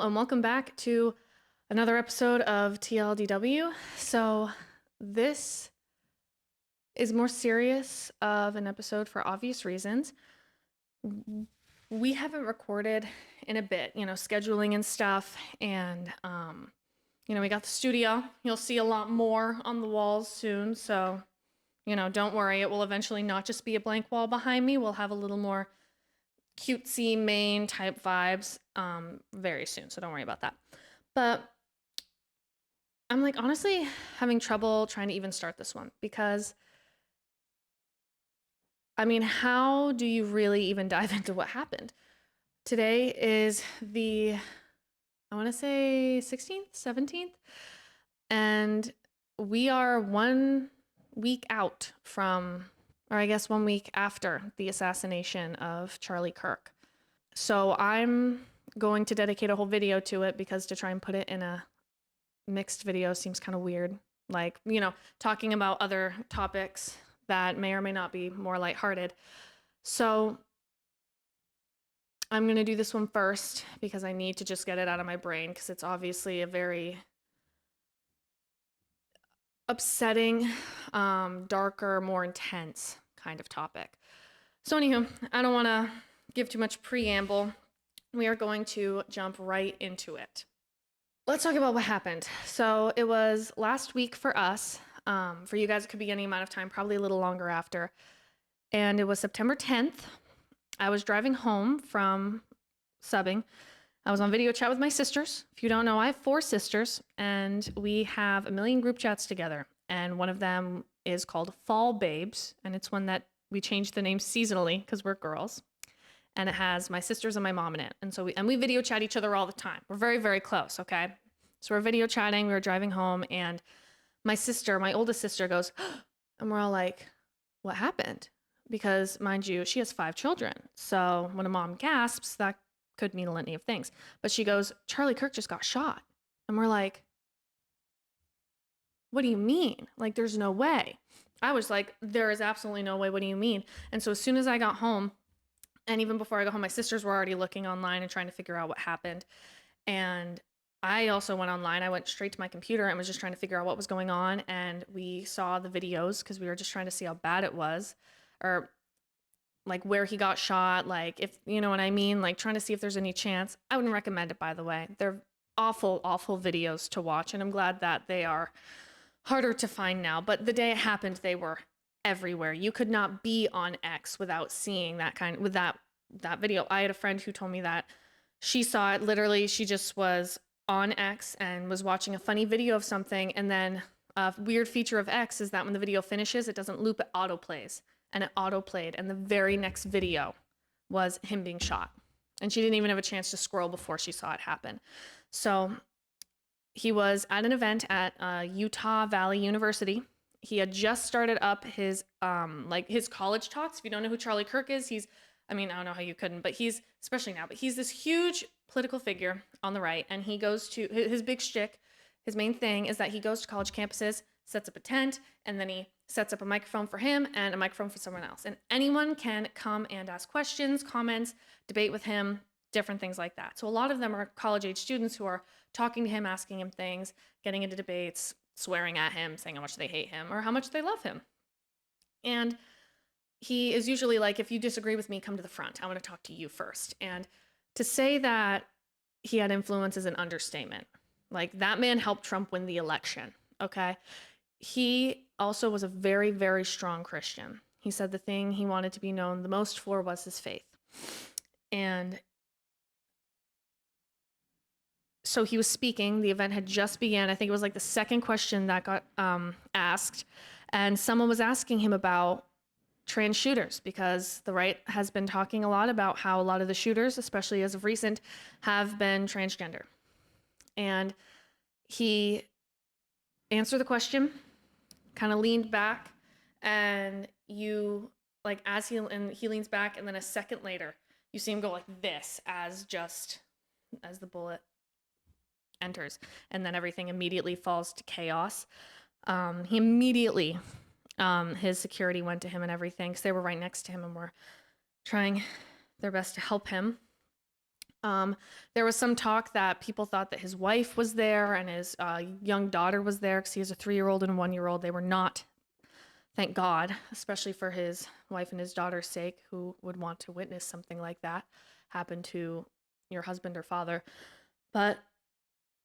and welcome back to another episode of TLDW. So, this is more serious of an episode for obvious reasons. We haven't recorded in a bit, scheduling and stuff, and we got the studio. You'll see a lot more on the walls soon, so don't worry, it will eventually not just be a blank wall behind me. We'll have a little more cutesy Maine type vibes very soon, so don't worry about that. But I'm honestly having trouble trying to even start this one because how do you really even dive into what happened? Today is I want to say 16th, 17th, and we are 1 week out from, or I guess 1 week after the assassination of Charlie Kirk. So I'm going to dedicate a whole video to it because to try and put it in a mixed video seems kind of weird. Talking about other topics that may or may not be more lighthearted. So I'm going to do this one first because I need to just get it out of my brain because it's obviously a very upsetting, darker, more intense kind of topic. So anywho, I don't want to give too much preamble. We are going to jump right into it. Let's talk about what happened. So it was last week for us. For you guys, it could be any amount of time, probably a little longer after. And it was September 10th. I was driving home from subbing. I was on video chat with my sisters. If you don't know, I have 4 sisters, and we have a million group chats together. And one of them is called Fall Babes, and it's one that we changed the name seasonally because we're girls. And it has my sisters and my mom in it. And so we video chat each other all the time. We're very, very close, okay? So we're video chatting, we were driving home, and my oldest sister goes, and we're all like, what happened? Because mind you, she has 5 children. So when a mom gasps, that could mean a litany of things. But she goes, Charlie Kirk just got shot. And we're like, what do you mean? There's no way. I was like, there is absolutely no way. What do you mean? And so as soon as I got home, and even before I got home, my sisters were already looking online and trying to figure out what happened. And I also went online. I went straight to my computer and was just trying to figure out what was going on. And we saw the videos because we were just trying to see how bad it was, or where he got shot, if you know what I mean, trying to see if there's any chance. I wouldn't recommend it, by the way. They're awful, awful videos to watch. And I'm glad that they are harder to find now. But the day it happened, they were everywhere. You could not be on X without seeing that video. I had a friend who told me that she saw it literally. She just was on X and was watching a funny video of something, and then a weird feature of X is that when the video finishes, it doesn't loop, it autoplays, and it autoplayed, and the very next video was him being shot, and she didn't even have a chance to scroll before she saw it happen. So he was at an event at Utah Valley University. He had just started up his his college talks. If you don't know who Charlie Kirk is, I don't know how you couldn't, but he's, especially now, but he's this huge political figure on the right, and he goes to, his big shtick, his main thing is that he goes to college campuses, sets up a tent, and then he sets up a microphone for him and a microphone for someone else. And anyone can come and ask questions, comments, debate with him, different things like that. So a lot of them are college-age students who are talking to him, asking him things, getting into debates, swearing at him, saying how much they hate him or how much they love him. And he is usually like, if you disagree with me, come to the front. I want to talk to you first. And to say that he had influence is an understatement. That man helped Trump win the election, okay? He also was a very, very strong Christian. He said the thing he wanted to be known the most for was his faith. And so he was speaking. The event had just began. I think it was the second question that got asked. And someone was asking him about trans shooters, because the right has been talking a lot about how a lot of the shooters, especially as of recent, have been transgender. And he answered the question, kind of leaned back, and he leans back, and then a second later, you see him go like this as the bullet enters, and then everything immediately falls to chaos. He immediately, his security went to him and everything, because they were right next to him and were trying their best to help him. There was some talk that people thought that his wife was there and his young daughter was there because he has a 3-year-old and a 1-year-old. They were not, thank God, especially for his wife and his daughter's sake, who would want to witness something like that happen to your husband or father. But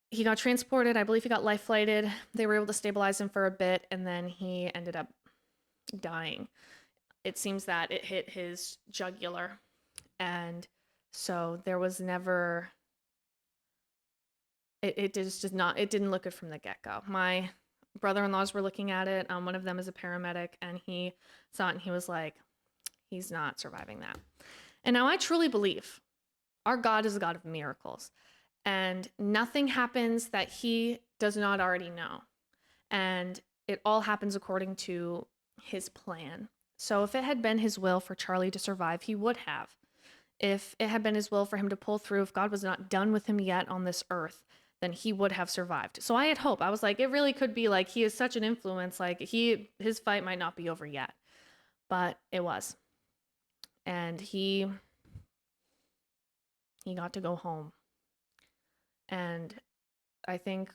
he got transported. I believe he got life flighted. They were able to stabilize him for a bit, and then he ended up dying. It seems that it hit his jugular, and so there was never, it just did not, it didn't look good from the get-go. My brother-in-laws were looking at it. One of them is a paramedic, and he saw it and he was like, he's not surviving that. And now I truly believe our God is a God of miracles, and nothing happens that he does not already know. And it all happens according to his plan. So if it had been his will for Charlie to survive, he would have. If it had been his will for him to pull through, if God was not done with him yet on this earth, then he would have survived. So I had hope. I was like, it really could be like he is such an influence, like his fight might not be over yet. But it was. And he got to go home. And I think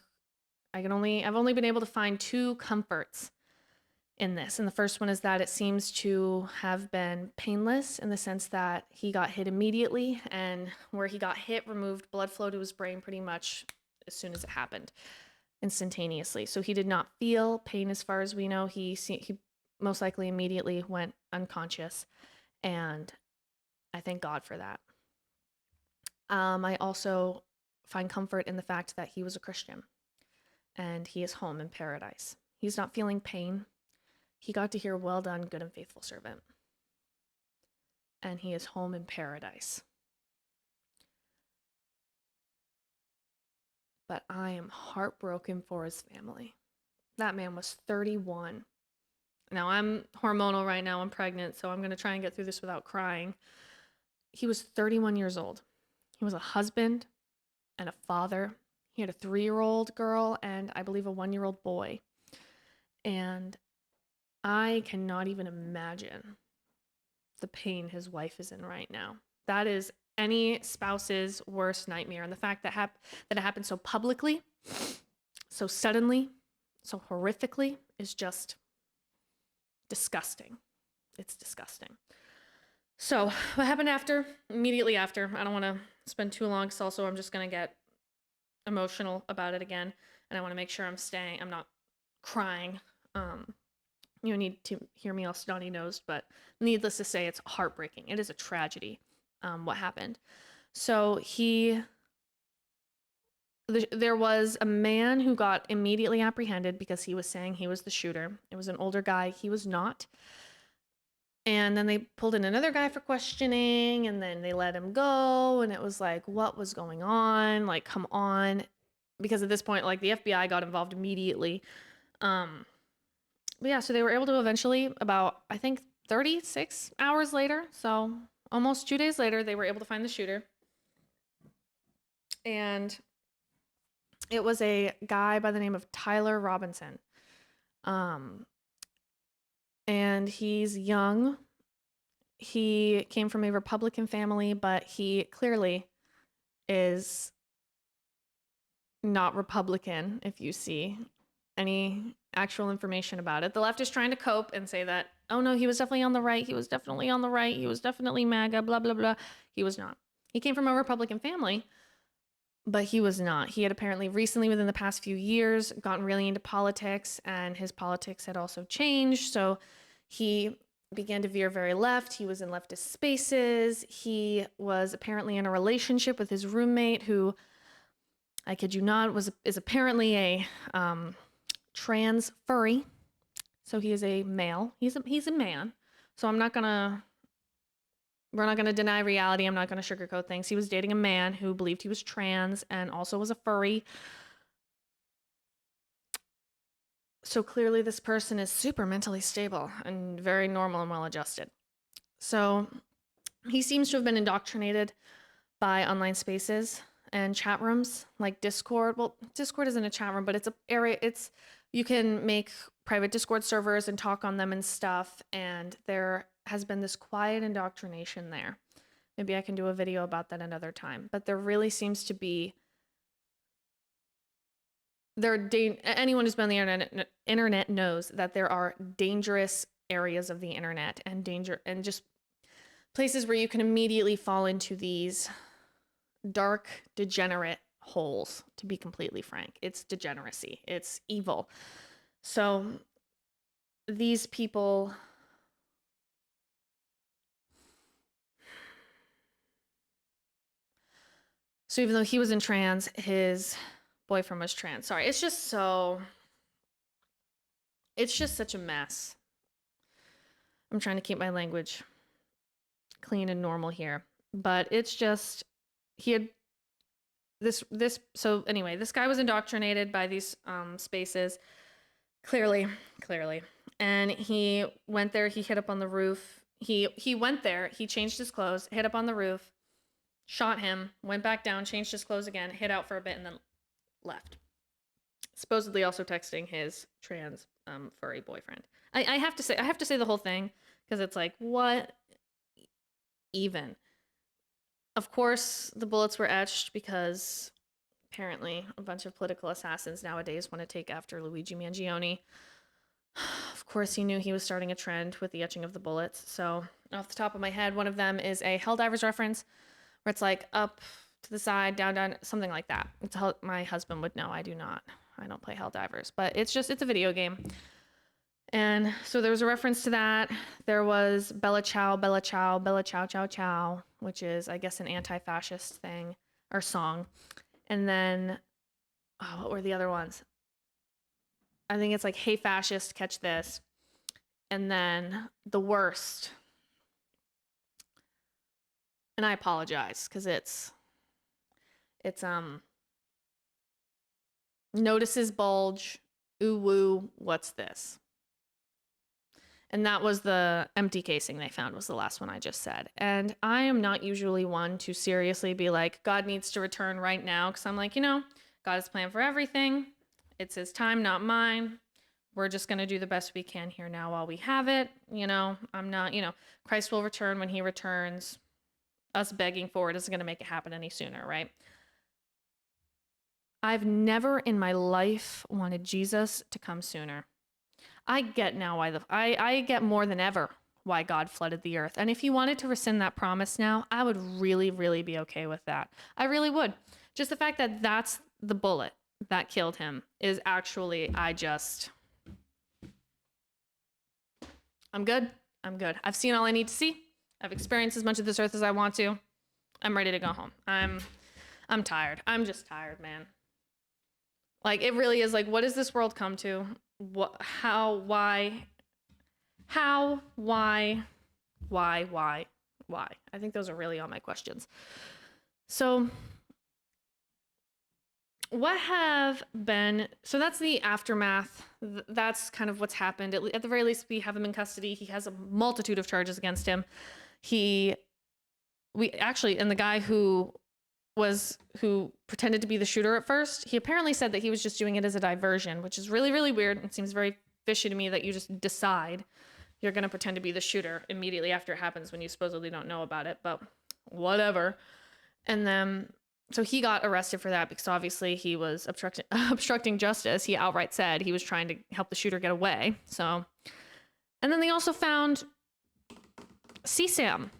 I've only been able to find 2 comforts in this. And the first one is that it seems to have been painless in the sense that he got hit immediately, and where he got hit removed blood flow to his brain pretty much as soon as it happened, instantaneously. So he did not feel pain as far as we know. He most likely immediately went unconscious, and I thank God for that. I also find comfort in the fact that he was a Christian and he is home in paradise. He's not feeling pain. He got to hear, "Well done, good and faithful servant." And he is home in paradise. But I am heartbroken for his family. That man was 31. Now I'm hormonal right now. I'm pregnant, so I'm going to try and get through this without crying. He was 31 years old. He was a husband and a father. He had a 3-year-old girl and I believe a 1-year-old boy. And I cannot even imagine the pain his wife is in right now. That is any spouse's worst nightmare. And the fact that it happened so publicly, so suddenly, so horrifically is just disgusting. It's disgusting. So what happened immediately after, I don't want to spend too long, because also I'm just going to get emotional about it again. And I want to make sure I'm not crying. You need to hear me all snotty-nosed, but needless to say, it's heartbreaking. It is a tragedy, what happened. So there was a man who got immediately apprehended because he was saying he was the shooter. It was an older guy. He was not. And then they pulled in another guy for questioning, and then they let him go. And it was like, what was going on? Like, come on. Because at this point, like, the FBI got involved immediately. But yeah, so they were able to eventually, about, I think, 36 hours later, so almost 2 days later, they were able to find the shooter. And it was a guy by the name of Tyler Robinson. And he's young. He came from a Republican family, but he clearly is not Republican, if you see any actual information about it. The left is trying to cope and say that, oh no, he was definitely on the right. He was definitely on the right. He was definitely MAGA, blah, blah, blah. He was not. He came from a Republican family, but he was not. He had apparently recently, within the past few years, gotten really into politics, and his politics had also changed. So he began to veer very left. He was in leftist spaces. He was apparently in a relationship with his roommate, who, I kid you not, is apparently a trans furry. So he is a male. He's a man. So we're not gonna deny reality. I'm not gonna sugarcoat things. He was dating a man who believed he was trans and also was a furry. So clearly this person is super mentally stable and very normal and well adjusted. So he seems to have been indoctrinated by online spaces and chat rooms like Discord. Well, Discord isn't a chat room, but you can make private Discord servers and talk on them and stuff. And there has been this quiet indoctrination there. Maybe I can do a video about that another time. But there really seems to be anyone who's been on the internet knows that there are dangerous areas of the internet and just places where you can immediately fall into these dark, degenerate holes, to be completely frank. It's degeneracy. It's evil. So these people, so even though he was in trans, his boyfriend was trans. Sorry, it's just such a mess. I'm trying to keep my language clean and normal here, but it's just, he had so anyway, this guy was indoctrinated by these spaces, clearly, and he went there, he hid up on the roof, he went there, he changed his clothes, hid up on the roof, shot him, went back down, changed his clothes again, hid out for a bit, and then left, supposedly also texting his trans furry boyfriend. I have to say the whole thing, because it's like, what even? Of course, the bullets were etched because apparently a bunch of political assassins nowadays want to take after Luigi Mangione. Of course, he knew he was starting a trend with the etching of the bullets. So off the top of my head, one of them is a Helldivers reference where it's like up to the side, down, something like that. My husband would know. I do not. I don't play Helldivers, but it's a video game. And so there was a reference to that. There was Bella Ciao, Bella Ciao, Bella Ciao, Ciao, Ciao, which is, I guess, an anti-fascist thing or song. And then, what were the other ones? I think it's like, hey, fascist, catch this. And then the worst. And I apologize because it's notices bulge, ooh woo, what's this? And that was the empty casing they found, was the last one I just said. And I am not usually one to seriously be like, God needs to return right now. Because I'm like, God has a plan for everything. It's his time, not mine. We're just going to do the best we can here now while we have it. I'm not, Christ will return when he returns. Us begging for it isn't going to make it happen any sooner, right? I've never in my life wanted Jesus to come sooner. I get now why I get more than ever why God flooded the earth. And if he wanted to rescind that promise now, I would really, really be okay with that. I really would. Just the fact that that's the bullet that killed him is actually, I'm good. I've seen all I need to see. I've experienced as much of this earth as I want to. I'm ready to go home. I'm tired. I'm just tired, man. Like, it really is like, what does this world come to? What, how, why? I think those are really all my questions. So so that's the aftermath. That's kind of what's happened. At the very least, we have him in custody. He has a multitude of charges against him. And the guy who pretended to be the shooter at first, he apparently said that he was just doing it as a diversion, which is really, really weird. It seems very fishy to me that you just decide you're going to pretend to be the shooter immediately after it happens when you supposedly don't know about it, but whatever. And then, so he got arrested for that because obviously he was obstructing justice. He outright said he was trying to help the shooter get away. So, and then they also found CSAM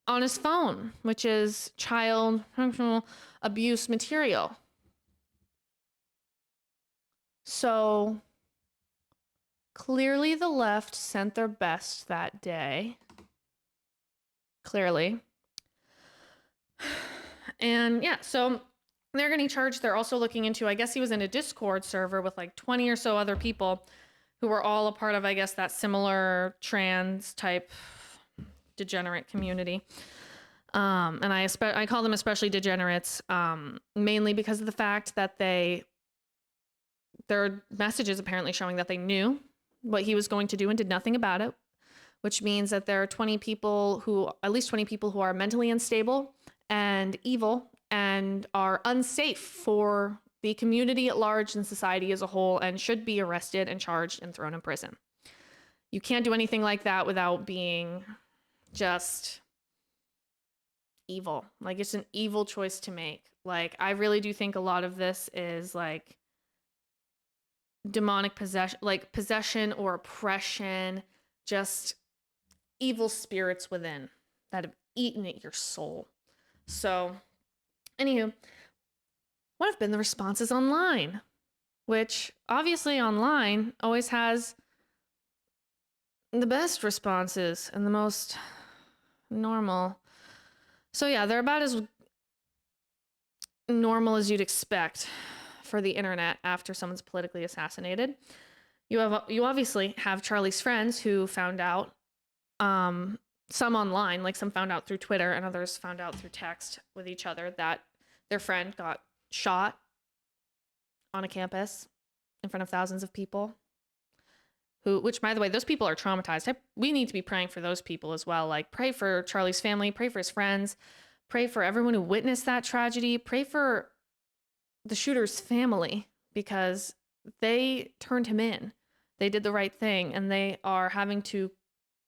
on his phone, which is child sexual abuse material. So clearly the left sent their best that day. Clearly. And yeah, so they're getting charged. They're also looking into, I guess he was in a Discord server with like 20 or so other people who were all a part of, I guess, that similar trans type degenerate community. And I call them especially degenerates, mainly because of the fact that there are messages apparently showing that they knew what he was going to do and did nothing about it, which means that there are at least 20 people who are mentally unstable and evil and are unsafe for the community at large and society as a whole and should be arrested and charged and thrown in prison. You can't do anything like that without being just evil. Like, it's an evil choice to make. Like, I really do think a lot of this is like demonic possession, like possession or oppression, just evil spirits within that have eaten at your soul. So, anywho, what have been the responses online? Which obviously online always has the best responses and the most normal. So yeah, they're about as normal as you'd expect for the internet after someone's politically assassinated. You obviously have Charlie's friends who found out, some online, like some found out through Twitter and others found out through text with each other that their friend got shot on a campus in front of thousands of people. Which by the way, those people are traumatized. We need to be praying for those people as well. Like, pray for Charlie's family, pray for his friends, pray for everyone who witnessed that tragedy, pray for the shooter's family, because they turned him in. They did the right thing, and they are having to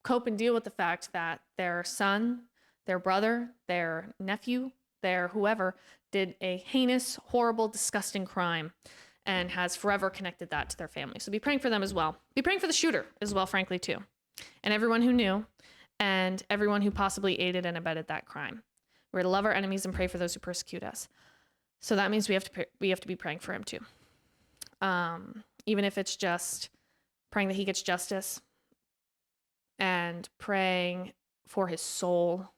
cope and deal with the fact that their son, their brother, their nephew, their whoever did a heinous, horrible, disgusting crime and has forever connected that to their family. So be praying for them as well. Be praying for the shooter as well, frankly, too. And everyone who knew and everyone who possibly aided and abetted that crime. We're to love our enemies and pray for those who persecute us. So that means we have to be praying for him too. Even if it's just praying that he gets justice and praying for his soul,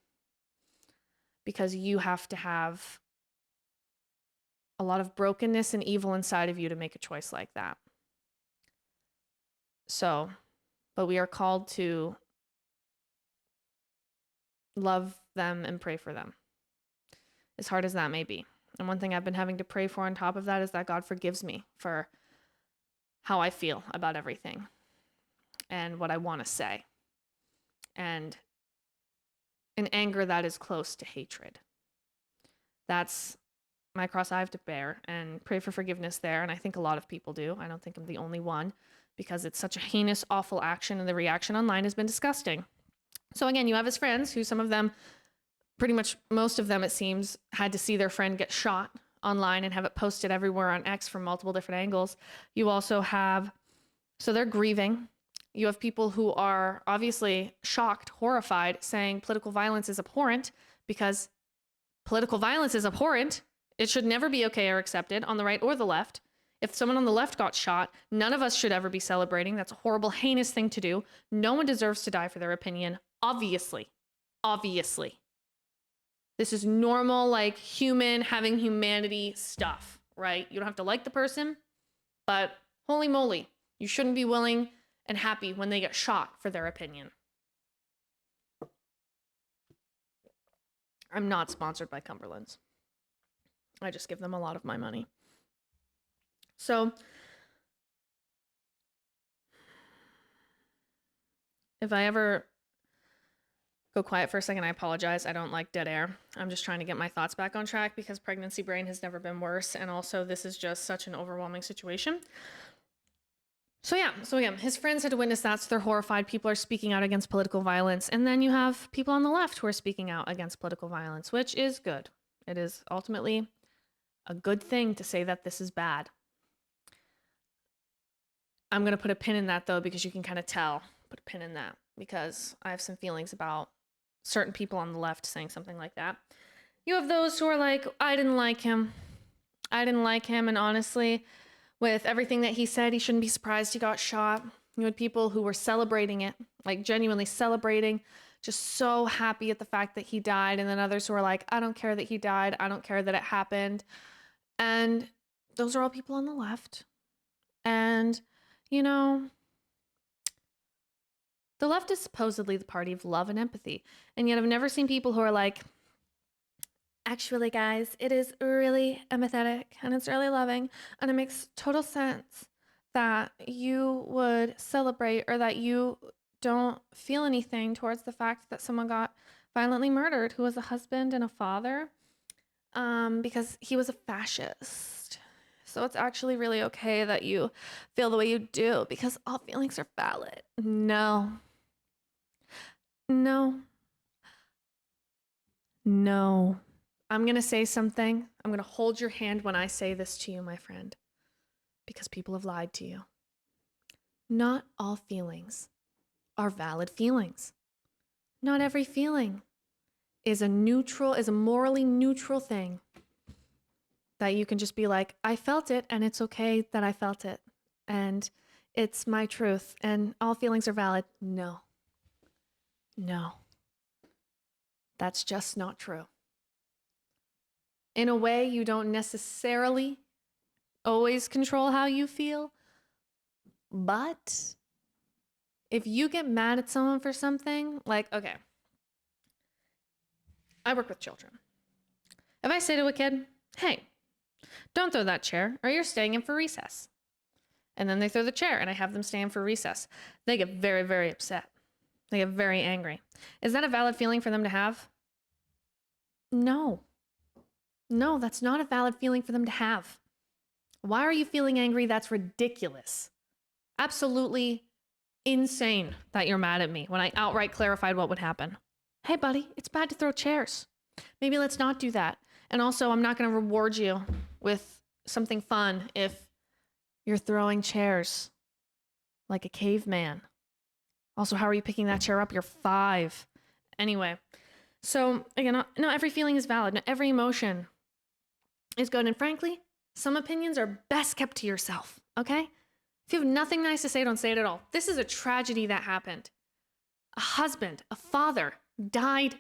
because you have to have a lot of brokenness and evil inside of you to make a choice like that. So, but we are called to love them and pray for them, as hard as that may be. And one thing I've been having to pray for on top of that is that God forgives me for how I feel about everything and what I want to say. And an anger that is close to hatred. That's my cross I have to bear, and pray for forgiveness there. And I think a lot of people do. I don't think I'm the only one, because it's such a heinous, awful action, and the reaction online has been disgusting. So again, you have his friends, who some of them, pretty much most of them, it seems, had to see their friend get shot online and have it posted everywhere on X from multiple different angles. You also have, so they're grieving. You have people who are obviously shocked, horrified, saying political violence is abhorrent, because political violence is abhorrent. It should never be okay or accepted on the right or the left. If someone on the left got shot, none of us should ever be celebrating. That's a horrible, heinous thing to do. No one deserves to die for their opinion. Obviously. Obviously. This is normal, like, human having humanity stuff, right? You don't have to like the person, but holy moly, you shouldn't be willing and happy when they get shot for their opinion. I'm not sponsored by Cumberland's. I just give them a lot of my money. So, if I ever go quiet for a second, I apologize. I don't like dead air. I'm just trying to get my thoughts back on track, because pregnancy brain has never been worse. And also, this is just such an overwhelming situation. So again, his friends had to witness that, so they're horrified. People are speaking out against political violence. And then you have people on the left who are speaking out against political violence, which is good. It is ultimately a good thing to say that this is bad. I'm going to put a pin in that, though, because you can kind of tell. Put a pin in that, because I have some feelings about certain people on the left saying something like that. You have those who are like, I didn't like him. And honestly, with everything that he said, he shouldn't be surprised he got shot. You had people who were celebrating it, like genuinely celebrating, just so happy at the fact that he died. And then others who are like, I don't care that he died. I don't care that it happened. And those are all people on the left. And, you know, the left is supposedly the party of love and empathy. And yet I've never seen people who are like, actually, guys, it is really empathetic and it's really loving. And it makes total sense that you would celebrate, or that you don't feel anything towards the fact that someone got violently murdered who was a husband and a father, because he was a fascist. So it's actually really okay that you feel the way you do, because all feelings are valid. No. No. I'm going to say something. I'm going to hold your hand when I say this to you, my friend, because people have lied to you. Not all feelings are valid feelings. Not every feeling is a morally neutral thing that you can just be like, I felt it and it's okay that I felt it. And it's my truth and all feelings are valid. No. That's just not true. In a way, you don't necessarily always control how you feel, but if you get mad at someone for something, like, okay, I work with children. If I say to a kid, hey, don't throw that chair or you're staying in for recess, and then they throw the chair and I have them stay in for recess, they get very, very upset. They get very angry. Is that a valid feeling for them to have? No, that's not a valid feeling for them to have. Why are you feeling angry? That's ridiculous. Absolutely insane that you're mad at me when I outright clarified what would happen. Hey, buddy, it's bad to throw chairs. Maybe let's not do that. And also, I'm not going to reward you with something fun if you're throwing chairs like a caveman. Also, how are you picking that chair up? You're 5. Anyway, so again, not every feeling is valid. Not every emotion is good. And frankly, some opinions are best kept to yourself, okay? If you have nothing nice to say, don't say it at all. This is a tragedy that happened. A husband, a father died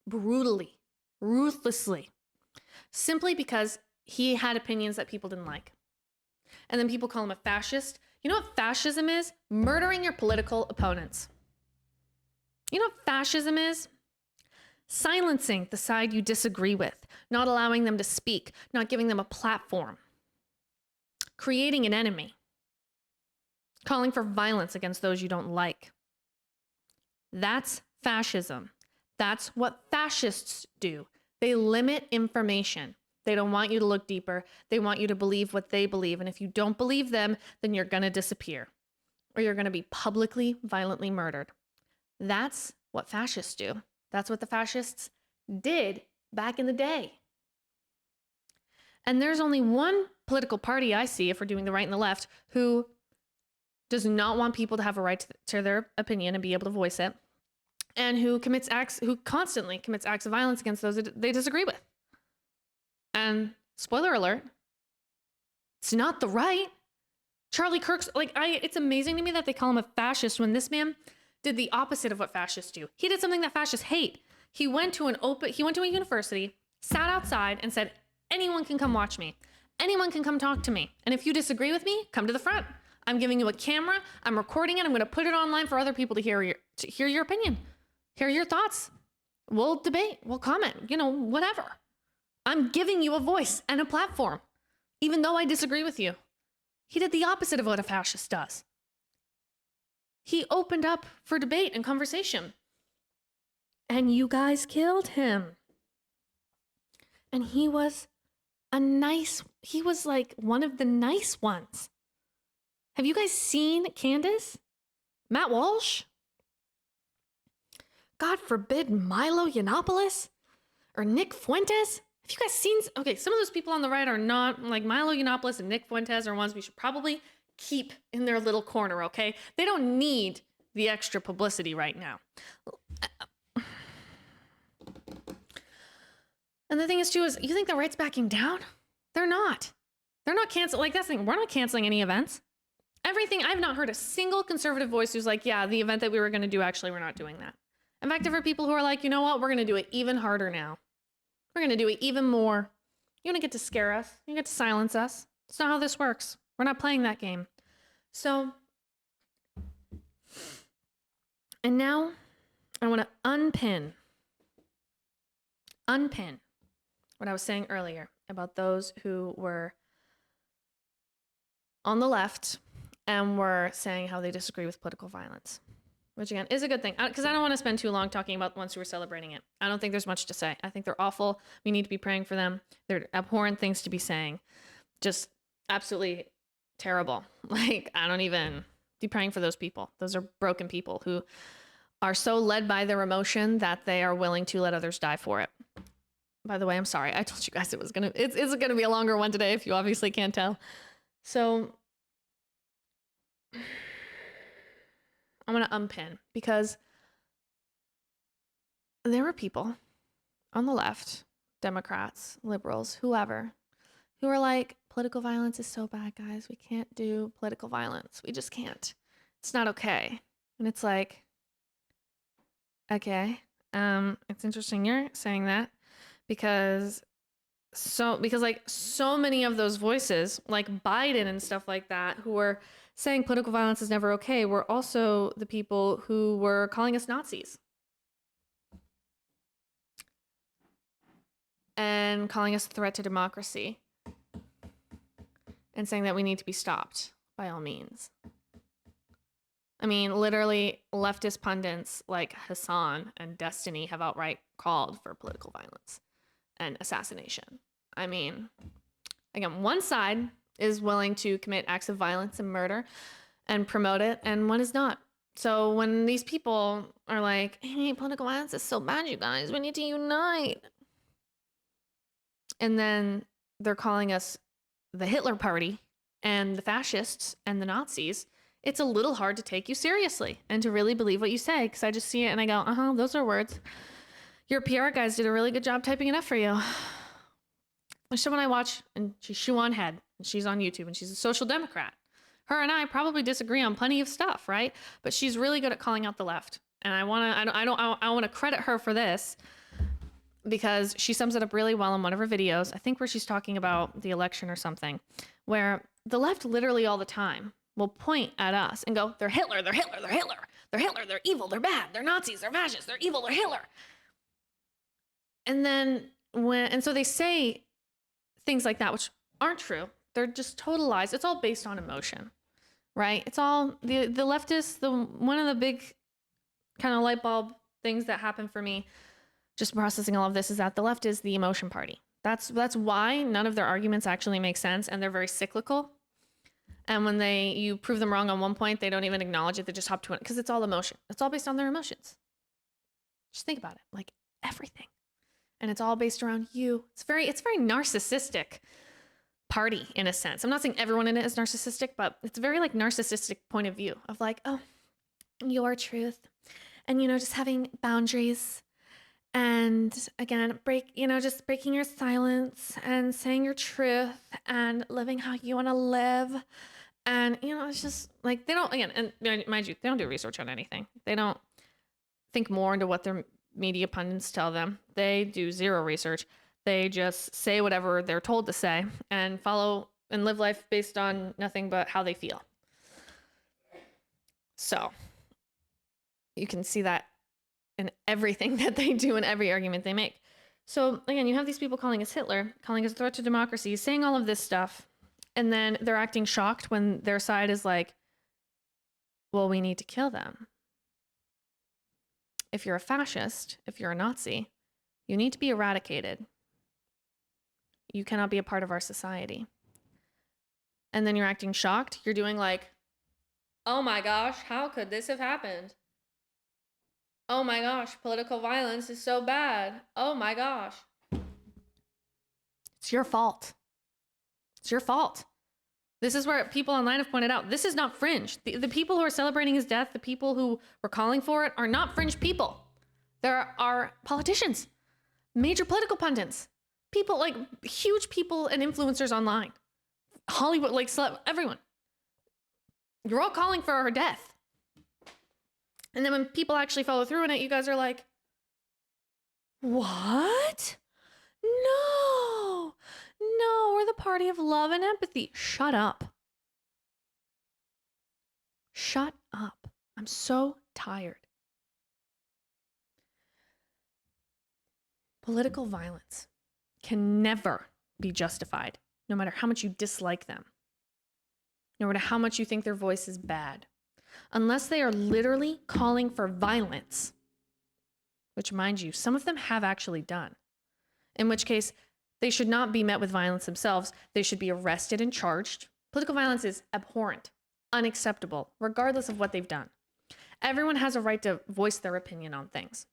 brutally, ruthlessly, simply because he had opinions that people didn't like. And then people call him a fascist. You know what fascism is? Murdering your political opponents. You know what fascism is? Silencing the side you disagree with, not allowing them to speak, not giving them a platform, creating an enemy, calling for violence against those you don't like. That's fascism. That's what fascists do. They limit information. They don't want you to look deeper. They want you to believe what they believe. And if you don't believe them, then you're going to disappear or you're going to be publicly, violently murdered. That's what fascists do. That's what the fascists did back in the day. And there's only one political party I see, if we're doing the right and the left, who does not want people to have a right to their opinion and be able to voice it, and who constantly commits acts of violence against those that they disagree with. And spoiler alert, it's not the right. Charlie Kirk's it's amazing to me that they call him a fascist when this man did the opposite of what fascists do. He did something that fascists hate. He went to a university, sat outside and said, anyone can come watch me. Anyone can come talk to me. And if you disagree with me, come to the front. I'm giving you a camera. I'm recording it. I'm going to put it online for other people to hear your opinion, hear your thoughts. We'll debate. We'll comment, whatever. I'm giving you a voice and a platform, even though I disagree with you. He did the opposite of what a fascist does. He opened up for debate and conversation. And you guys killed him. And he was like one of the nice ones. Have you guys seen Candace? Matt Walsh? God forbid Milo Yiannopoulos? Or Nick Fuentes? Have you guys seen? Okay, some of those people on the right are not, like Milo Yiannopoulos and Nick Fuentes are ones we should probably keep in their little corner, okay? They don't need the extra publicity right now. And the thing is, too, is you think the right's backing down? They're not. They're not canceling. Like, that's the thing. We're not canceling any events. Everything. I've not heard a single conservative voice who's like, yeah, the event that we were going to do, actually, we're not doing that. In fact, there are people who are like, you know what? We're going to do it even harder now. We're going to do it even more. You don't get to scare us. You get to silence us. It's not how this works. We're not playing that game. So, and now I want to unpin what I was saying earlier about those who were on the left and were saying how they disagree with political violence, which again is a good thing, because I don't want to spend too long talking about the ones who are celebrating it. I don't think there's much to say. I think they're awful. We need to be praying for them. They're abhorrent things to be saying. Just absolutely terrible. Like, I don't even be praying for those people. Those are broken people who are so led by their emotion that they are willing to let others die for it. By the way, I'm sorry. I told you guys it's gonna be a longer one today if you obviously can't tell. So I'm gonna unpin because there were people on the left, Democrats, liberals, whoever, who are like, political violence is so bad, guys. We can't do political violence. We just can't. It's not okay. And it's like, okay, it's interesting you're saying that because like so many of those voices, like Biden and stuff like that, who were saying political violence is never okay, were also the people who were calling us Nazis and calling us a threat to democracy and saying that we need to be stopped by all means. I mean, literally, leftist pundits like Hassan and Destiny have outright called for political violence and assassination. I mean, again, one side is willing to commit acts of violence and murder and promote it, and one is not. So when these people are like, hey, political violence is so bad, you guys, we need to unite. And then they're calling us the Hitler Party and the fascists and the Nazis. It's a little hard to take you seriously and to really believe what you say, because I just see it and I go, those are words. Your PR guys did a really good job typing it up for you. There's someone I watch, and she's Shoe on Head, and she's on YouTube, and she's a social democrat. Her and I probably disagree on plenty of stuff, right? But she's really good at calling out the left, and I want to credit her for this because she sums it up really well in one of her videos. I think where she's talking about the election or something, where the left literally all the time will point at us and go, they're Hitler, they're Hitler, they're Hitler, they're Hitler, they're evil, they're bad, they're Nazis, they're fascists, they're evil, they're Hitler. And then so they say things like that, which aren't true. They're just total lies. It's all based on emotion, right? It's all the leftists. One of the big kind of light bulb things that happened for me, just processing all of this, is that the left is the emotion party. That's why none of their arguments actually make sense, and they're very cyclical. And when you prove them wrong on one point, they don't even acknowledge it. They just hop to it because it's all emotion. It's all based on their emotions. Just think about it, like everything. And it's all based around you. It's very narcissistic party in a sense. I'm not saying everyone in it is narcissistic, but it's a very like narcissistic point of view of like, oh, your truth. And, just having boundaries and again, just breaking your silence and saying your truth and living how you want to live. And, it's just like, they don't, again, and mind you, they don't do research on anything. They don't think more into what their media pundits tell them. They do zero research. They just say whatever they're told to say and follow and live life based on nothing but how they feel. So you can see that in everything that they do and every argument they make. So again, you have these people calling us Hitler, calling us a threat to democracy, saying all of this stuff, and then they're acting shocked when their side is like, well, we need to kill them. If you're a fascist, if you're a Nazi, you need to be eradicated. You cannot be a part of our society. And then you're acting shocked. You're doing like, oh my gosh, how could this have happened? Oh my gosh, political violence is so bad. Oh my gosh. It's your fault. It's your fault. This is where people online have pointed out, this is not fringe. The people who are celebrating his death, the people who were calling for it, are not fringe people. There are politicians, major political pundits, people like huge people and influencers online, Hollywood, like everyone. You're all calling for her death. And then when people actually follow through on it, you guys are like, what? No, we're the party of love and empathy. Shut up. Shut up. I'm so tired. Political violence can never be justified, no matter how much you dislike them, no matter how much you think their voice is bad, unless they are literally calling for violence, which, mind you, some of them have actually done, in which case they should not be met with violence themselves. They should be arrested and charged. Political violence is abhorrent, unacceptable, regardless of what they've done. Everyone has a right to voice their opinion on things.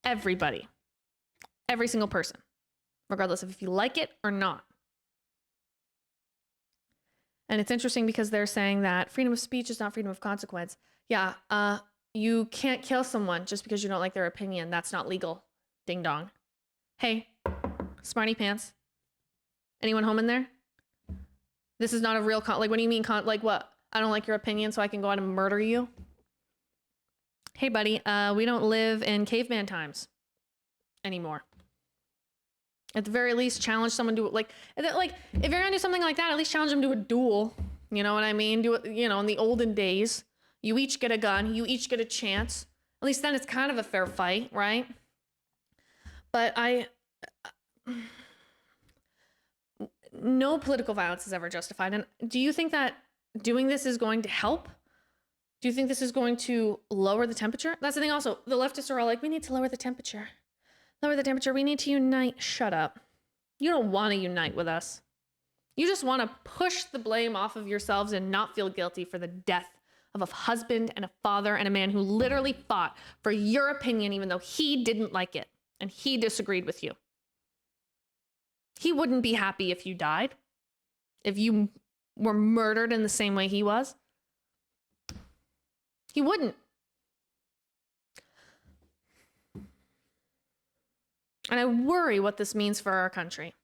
Everybody. Every single person. regardless of if you like it or not. And it's interesting because they're saying that freedom of speech is not freedom of consequence. Yeah, you can't kill someone just because you don't like their opinion. That's not legal. Ding dong. Hey, smarty pants. Anyone home in there? This is not a real like, what do you mean? Like what? I don't like your opinion, so I can go out and murder you? Hey, buddy, we don't live in caveman times anymore. At the very least, challenge someone to like if you're gonna do something like that, at least challenge them to a duel. You know what I mean? Do it, you know, in the olden days, you each get a gun, you each get a chance. At least then it's kind of a fair fight, right? But no political violence is ever justified. And do you think that doing this is going to help? Do you think this is going to lower the temperature? That's the thing also. The leftists are all like, we need to lower the temperature. Lower the temperature. We need to unite. Shut up. You don't want to unite with us. You just want to push the blame off of yourselves and not feel guilty for the death of a husband and a father and a man who literally fought for your opinion even though he didn't like it and he disagreed with you. He wouldn't be happy if you died, if you were murdered in the same way he was. He wouldn't. And I worry what this means for our country.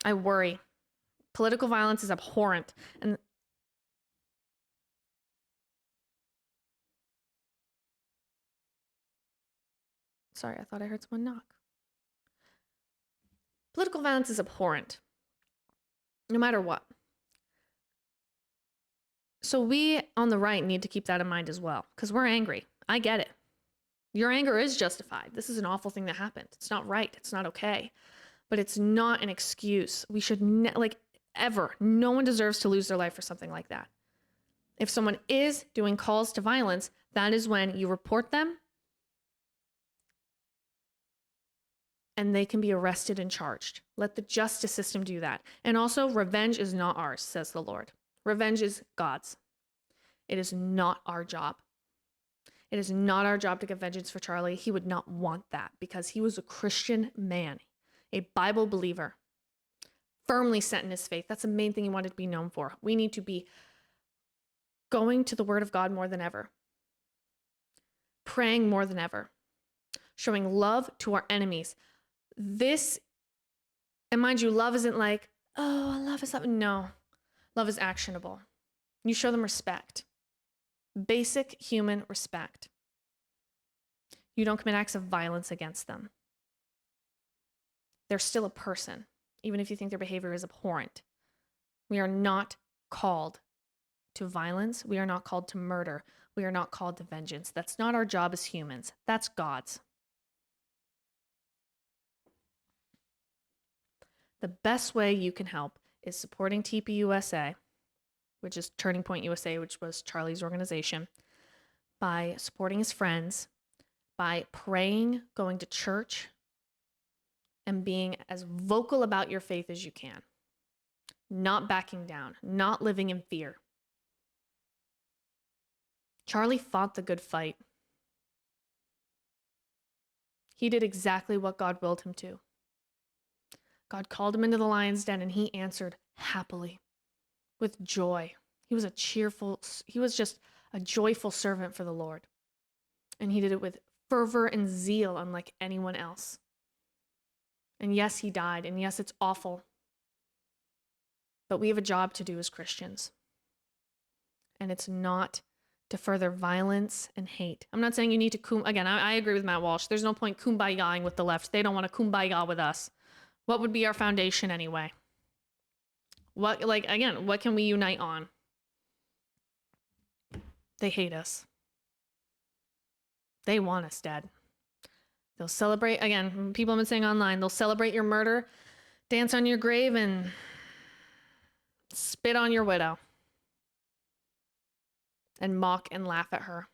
I worry. Political violence is abhorrent. And sorry, I thought I heard someone knock. Political violence is abhorrent, no matter what. So we on the right need to keep that in mind as well, because we're angry. I get it. Your anger is justified. This is an awful thing that happened. It's not right. It's not okay. But it's not an excuse. We should, ever, no one deserves to lose their life for something like that. If someone is doing calls to violence, that is when you report them and they can be arrested and charged. Let the justice system do that. And also, revenge is not ours, says the Lord. Revenge is God's. It is not our job. It is not our job to get vengeance for Charlie. He would not want that because he was a Christian man, a Bible believer, firmly set in his faith. That's the main thing he wanted to be known for. We need to be going to the Word of God more than ever, praying more than ever, showing love to our enemies. This, and mind you, love isn't like, oh, love is something. No, love is actionable. You show them respect. Basic human respect. You don't commit acts of violence against them. They're still a person, even if you think their behavior is abhorrent. We are not called to violence. We are not called to murder. We are not called to vengeance. That's not our job as humans. That's God's. The best way you can help is supporting TPUSA, which is Turning Point USA, which was Charlie's organization, by supporting his friends, by praying, going to church, and being as vocal about your faith as you can. Not backing down, not living in fear. Charlie fought the good fight. He did exactly what God willed him to. God called him into the lion's den and he answered happily. With joy. He was just a joyful servant for the Lord. And he did it with fervor and zeal unlike anyone else. And yes, he died. And yes, it's awful. But we have a job to do as Christians. And it's not to further violence and hate. I'm not saying you need to, again, I agree with Matt Walsh. There's no point kumbayaing with the left. They don't want to kumbaya with us. What would be our foundation anyway? What can we unite on? They hate us. They want us dead. They'll celebrate, again, people have been saying online, they'll celebrate your murder, dance on your grave, and spit on your widow. And mock and laugh at her.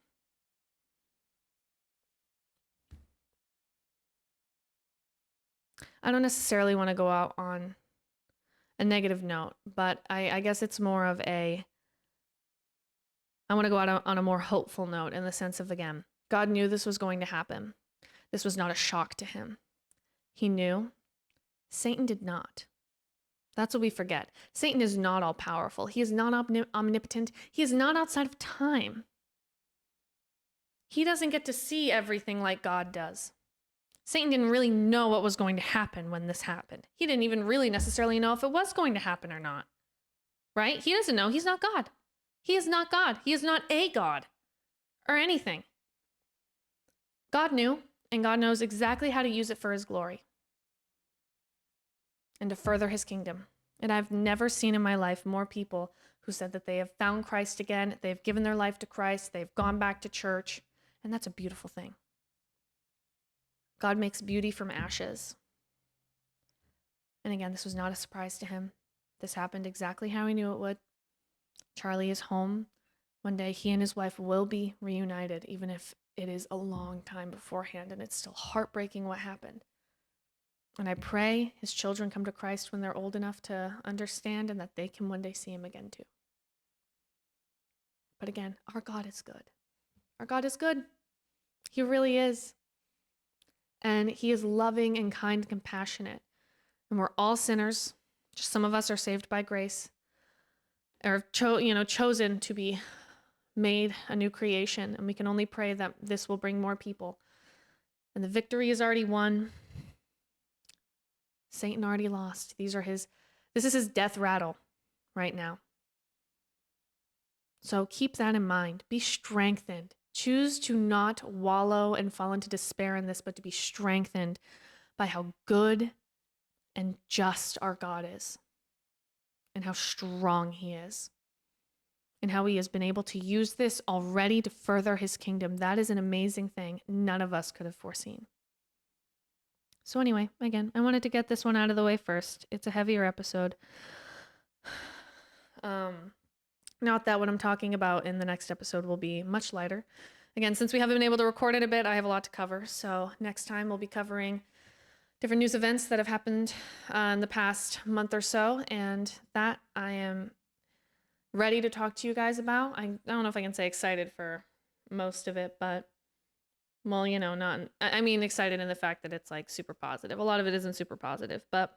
I don't necessarily want to go out on a negative note, but I guess it's more of I want to go out on a more hopeful note in the sense of, again, God knew this was going to happen. This was not a shock to him. he knew. Satan did not. That's what we forget. Satan is not all powerful. He is not omnipotent. He is not outside of time. He doesn't get to see everything like God does. Satan didn't really know what was going to happen when this happened. He didn't even really necessarily know if it was going to happen or not. Right? He doesn't know. He's not God. He is not God. He is not a God or anything. God knew, and God knows exactly how to use it for his glory and to further his kingdom. And I've never seen in my life more people who said that they have found Christ again, they've given their life to Christ, they've gone back to church, and that's a beautiful thing. God makes beauty from ashes. And again, this was not a surprise to him. This happened exactly how he knew it would. Charlie is home. One day he and his wife will be reunited, even if it is a long time beforehand, and it's still heartbreaking what happened. And I pray his children come to Christ when they're old enough to understand and that they can one day see him again too. But again, our God is good. Our God is good. He really is. And he is loving and kind and compassionate. And we're all sinners. Just some of us are saved by grace, or chosen to be made a new creation. And we can only pray that this will bring more people. And the victory is already won. Satan already lost. This is his death rattle right now. So keep that in mind. Be strengthened. Choose to not wallow and fall into despair in this, but to be strengthened by how good and just our God is, and how strong he is, and how he has been able to use this already to further his kingdom. That is an amazing thing none of us could have foreseen. So anyway, again, I wanted to get this one out of the way first. It's a heavier episode. Not that what I'm talking about in the next episode will be much lighter. Again, since we haven't been able to record it a bit, I have a lot to cover. So next time we'll be covering different news events that have happened in the past month or so. And that I am ready to talk to you guys about. I don't know if I can say excited for most of it, but well, excited in the fact that it's like super positive. A lot of it isn't super positive, but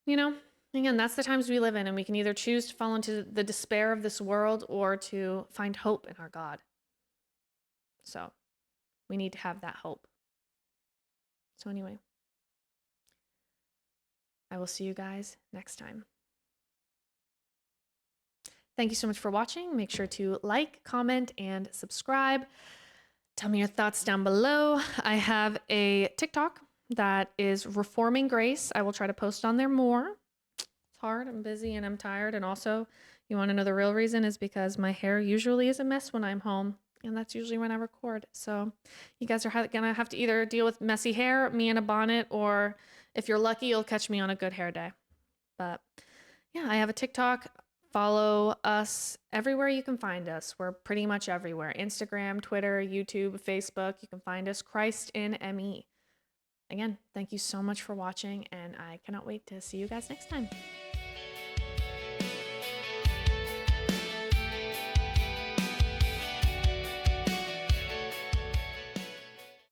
again, that's the times we live in, and we can either choose to fall into the despair of this world or to find hope in our God. So we need to have that hope. So anyway, I will see you guys next time. Thank you so much for watching. Make sure to like, comment, and subscribe. Tell me your thoughts down below. I have a TikTok that is Reforming Grace. I will try to post on there more. Hard, I'm busy, and I'm tired. And also, you want to know the real reason is because my hair usually is a mess when I'm home, and that's usually when I record. So you guys are gonna have to either deal with messy hair, me in a bonnet, or if you're lucky, you'll catch me on a good hair day. But yeah, I have a TikTok. Follow us everywhere you can find us. We're pretty much everywhere. Instagram, Twitter, YouTube, Facebook. You can find us, Christ in ME. Again, thank you so much for watching, and I cannot wait to see you guys next time.